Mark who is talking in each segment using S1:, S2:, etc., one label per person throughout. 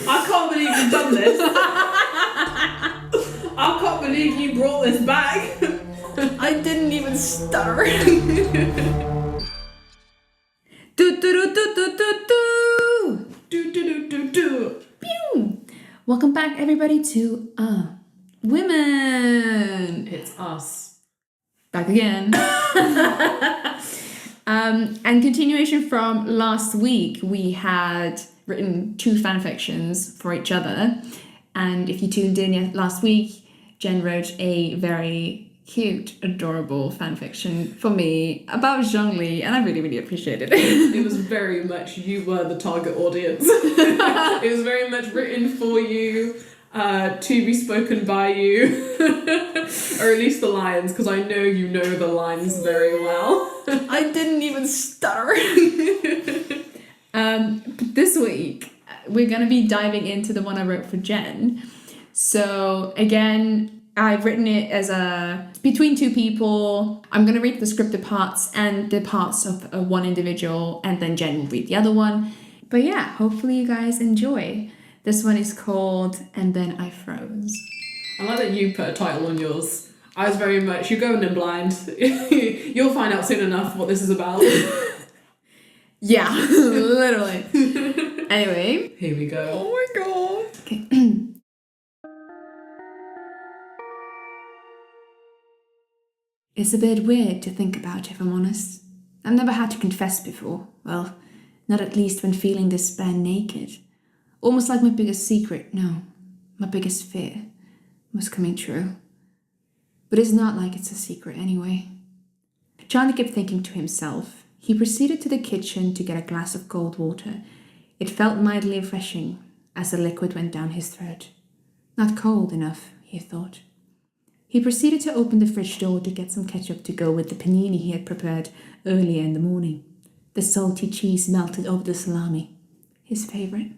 S1: I can't believe you've done this. I can't believe you brought this back.
S2: I didn't even stutter. Do do do do do do do.
S1: Do do do do do.
S2: Pew. Welcome back, everybody, to Women.
S1: It's us.
S2: Back again. And continuation from last week, we had written 2 fanfictions for each other. And if you tuned in last week, Jen wrote a very cute, adorable fanfiction for me about Zhongli, and I really, really appreciated it.
S1: It was very much, you were the target audience. It was very much written for you, to be spoken by you, or at least the lines, because I know you know the lines very well.
S2: I didn't even stutter. But this week, we're going to be diving into the one I wrote for Jen. So again, I've written it as between 2 people. I'm going to read the scripted parts and the parts of one individual, and then Jen will read the other one. But yeah, hopefully you guys enjoy. This one is called And Then I Froze.
S1: I like that you put a title on yours. I was very much, you're going in blind. You'll find out soon enough what this is about.
S2: Yeah, literally. Anyway.
S1: Here we go.
S2: Oh my god. Okay. It's a bit weird to think about, if I'm honest. I've never had to confess before. Well, not at least when feeling this bare naked. Almost like my biggest secret, no, my biggest fear was coming true. But it's not like it's a secret anyway. Charlie kept thinking to himself. He proceeded to the kitchen to get a glass of cold water. It felt mildly refreshing as the liquid went down his throat. Not cold enough, he thought. He proceeded to open the fridge door to get some ketchup to go with the panini he had prepared earlier in the morning. The salty cheese melted over the salami, his favourite.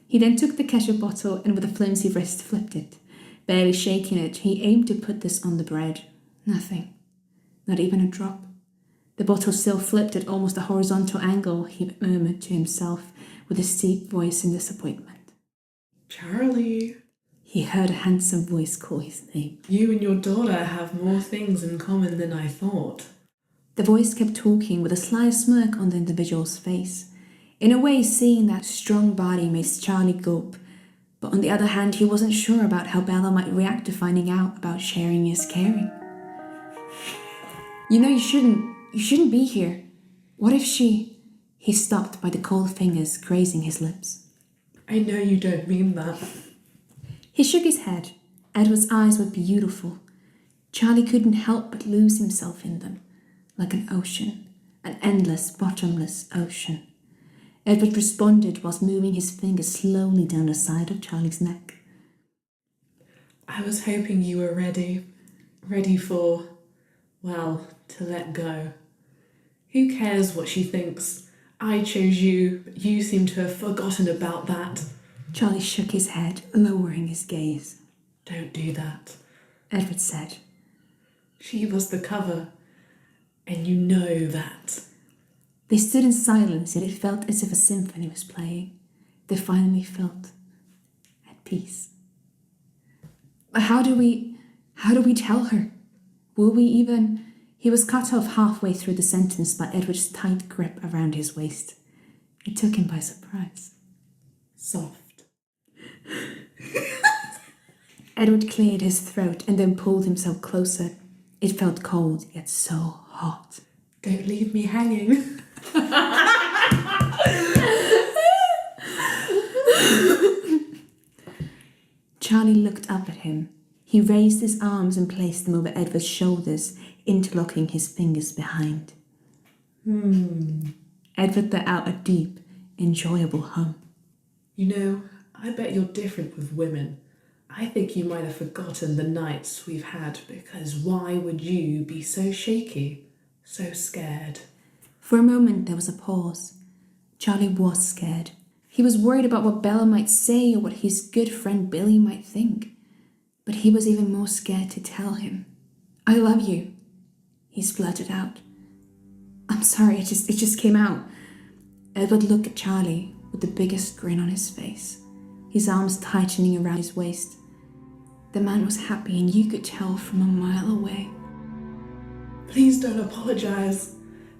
S2: He then took the ketchup bottle and with a flimsy wrist flipped it. Barely shaking it, he aimed to put this on the bread. Nothing. Not even a drop. The bottle still flipped at almost a horizontal angle, he murmured to himself with a steep voice in disappointment.
S1: Charlie.
S2: He heard a handsome voice call his name.
S1: You and your daughter have more things in common than I thought.
S2: The voice kept talking with a sly smirk on the individual's face. In a way, seeing that strong body made Charlie gulp, but on the other hand, he wasn't sure about how Bella might react to finding out about sharing is caring. You know, you shouldn't be here. What if she... He stopped by the cold fingers grazing his lips.
S1: I know you don't mean that.
S2: He shook his head. Edward's eyes were beautiful. Charlie couldn't help but lose himself in them, like an ocean, an endless, bottomless ocean. Edward responded whilst moving his fingers slowly down the side of Charlie's neck.
S1: I was hoping you were ready for, well, to let go. Who cares what she thinks? I chose you, but you seem to have forgotten about that.
S2: Charlie shook his head, lowering his gaze.
S1: Don't do that,
S2: Edward said.
S1: She was the cover, and you know that.
S2: They stood in silence, yet it felt as if a symphony was playing. They finally felt at peace. How do we tell her? Will we even... He was cut off halfway through the sentence by Edward's tight grip around his waist. It took him by surprise.
S1: Soft.
S2: Edward cleared his throat and then pulled himself closer. It felt cold, yet so hot.
S1: Don't leave me hanging.
S2: Charlie looked up at him. He raised his arms and placed them over Edward's shoulders, interlocking his fingers behind. Edward let out a deep, enjoyable hum.
S1: You know, I bet you're different with women. I think you might have forgotten the nights we've had, because why would you be so shaky, so scared?
S2: For a moment there was a pause. Charlie was scared. He was worried about what Bella might say or what his good friend Billy might think. But he was even more scared to tell him. I love you, he spluttered out. I'm sorry, it just came out. Edward looked at Charlie with the biggest grin on his face. his arms tightening around his waist. The man was happy, and you could tell from a mile away.
S1: Please don't apologize.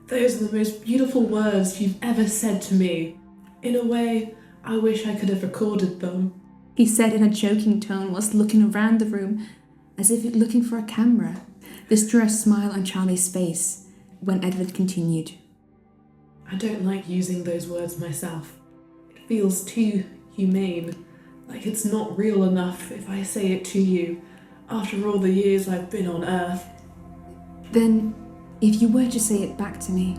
S1: Those are the most beautiful words you've ever said to me. In a way, I wish I could have recorded them.
S2: He said in a joking tone whilst looking around the room as if looking for a camera. This drew a smile on Charlie's face when Edward continued.
S1: I don't like using those words myself. It feels too humane, like it's not real enough if I say it to you after all the years I've been on Earth.
S2: Then, if you were to say it back to me,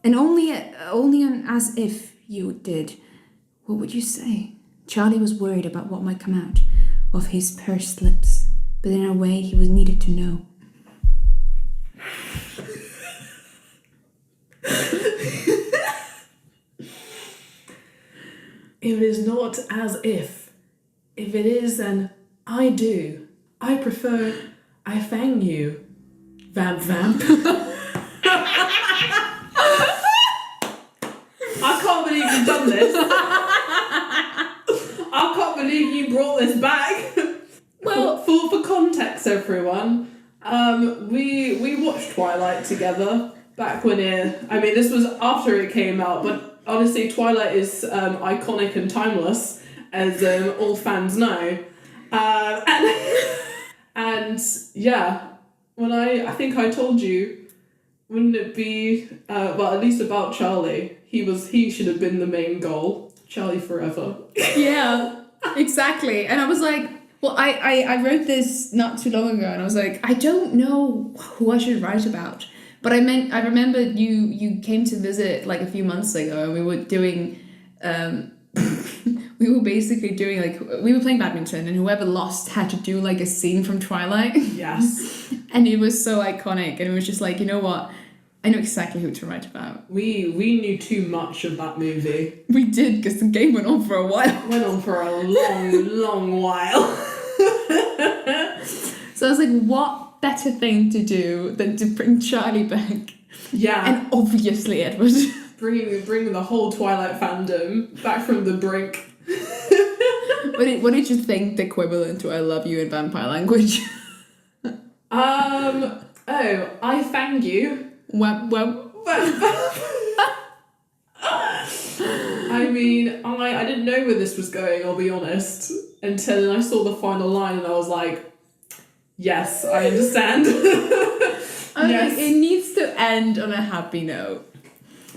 S2: and only on as if you did, what would you say? Charlie was worried about what might come out of his pursed lips, but in a way he was needed to know.
S1: It is not as if. If it is, then I do. I prefer I fang you. Vamp vamp. I can't believe you've done this. I can't believe you brought this back. Well, for context, everyone, we watched Twilight together back when this was after it came out, but honestly, Twilight is iconic and timeless, as all fans know. And yeah, when I think I told you, wouldn't it be at least about Charlie? He should have been the main goal. Charlie forever.
S2: Yeah, exactly. And I was like, well, I wrote this not too long ago, and I was like, I don't know who I should write about. But I remember you came to visit like a few months ago, and we were doing, we were basically doing we were playing badminton, and whoever lost had to do like a scene from Twilight.
S1: Yes.
S2: And it was so iconic, and it was just like, you know what? I know exactly who to write about.
S1: We knew too much of that movie.
S2: We did, because the game went on for a while.
S1: Went on for a long, long while.
S2: So I was like, what better thing to do than to bring Charlie back?
S1: Yeah.
S2: And obviously Edward.
S1: Bringing the whole Twilight fandom back from the brink.
S2: What did you think the equivalent to I love you in vampire language?
S1: I fang you.
S2: Web.
S1: I mean, I didn't know where this was going, I'll be honest, until I saw the final line and I was like, yes, I understand. Yes.
S2: Like, it needs to end on a happy note.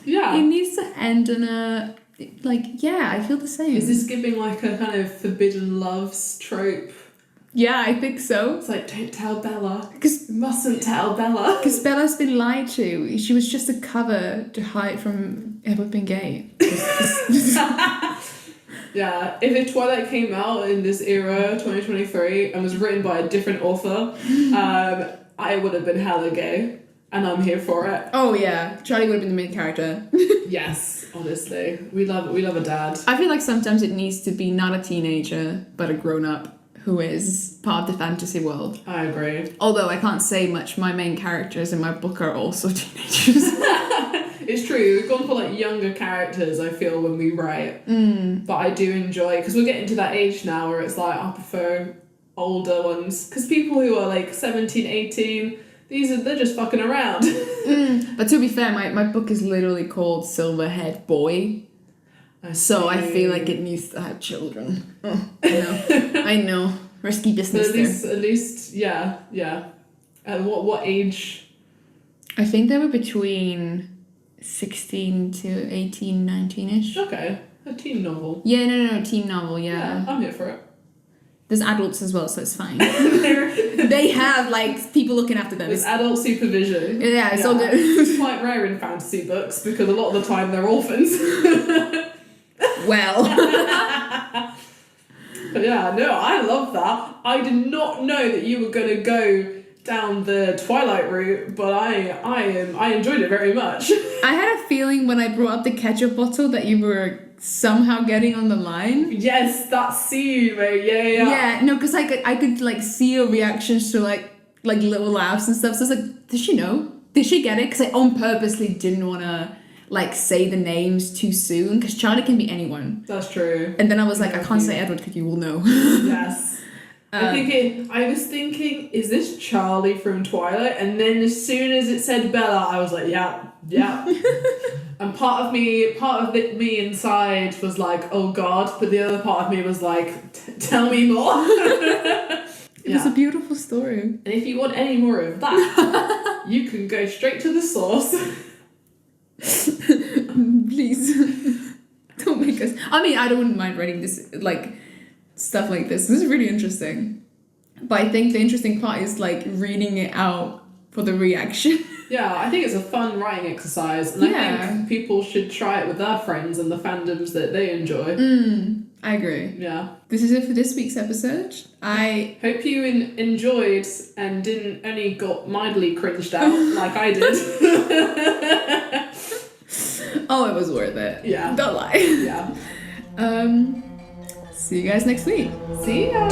S1: Yeah.
S2: It needs to end on a, I feel the same.
S1: Is this giving like a kind of forbidden loves trope?
S2: Yeah, I think so.
S1: It's like, don't tell Bella.
S2: Because
S1: you mustn't tell Bella.
S2: Because Bella's been lied to. She was just a cover to hide from ever being gay.
S1: Yeah, if Twilight came out in this era, 2023, and was written by a different author, I would have been hella gay, and I'm here for it.
S2: Oh yeah, Charlie would have been the main character.
S1: Yes, honestly, we love a dad.
S2: I feel like sometimes it needs to be not a teenager, but a grown-up who is part of the fantasy world.
S1: I agree.
S2: Although I can't say much, my main characters in my book are also teenagers.
S1: It's true, we've gone for like younger characters, I feel, when we write. But I do enjoy, because we're getting to that age now where it's like, I prefer older ones. Because people who are like 17, 18, they're just fucking around.
S2: But to be fair, my book is literally called Silverhead Boy. So I feel like it needs to have children. Oh, I know. Risky business
S1: but at least, yeah. What age?
S2: I think they were between 16 to 18, 19-ish.
S1: Okay, a teen novel.
S2: Yeah, no, teen novel, yeah.
S1: I'm here for it.
S2: There's adults as well, so it's fine. They have, like, people looking after them.
S1: There's adult supervision.
S2: Yeah, it's all good.
S1: It's quite rare in fantasy books, because a lot of the time they're orphans.
S2: Well.
S1: But yeah, no, I love that. I did not know that you were going to go down the Twilight route, but I enjoyed it very much.
S2: I had a feeling when I brought up the ketchup bottle that you were somehow getting on the line.
S1: Yes, that scene, mate. Yeah.
S2: Yeah, no, because I could like see your reactions to like little laughs and stuff. So I was like, did she know? Did she get it? Because I on purposely didn't want to like say the names too soon, because Charlie can be anyone.
S1: That's true.
S2: And then I was like, I can't say Edward because you will know.
S1: Yes. I was thinking, is this Charlie from Twilight? And then as soon as it said Bella, I was like, yeah. And part of me inside was like, oh God, but the other part of me was like, tell me more.
S2: It was a beautiful story.
S1: And if you want any more of that, you can go straight to the source.
S2: Please. Don't make us... I mean, I don't mind writing this, like, stuff like this. This is really interesting. But I think the interesting part is, like, reading it out for the reaction.
S1: Yeah, I think it's a fun writing exercise. And I think people should try it with their friends and the fandoms that they enjoy.
S2: I agree.
S1: Yeah.
S2: This is it for this week's episode. I
S1: hope you enjoyed and didn't only got mildly cringed out like I did.
S2: Oh, it was worth it.
S1: Yeah.
S2: Don't lie.
S1: Yeah.
S2: See you guys next week.
S1: See ya.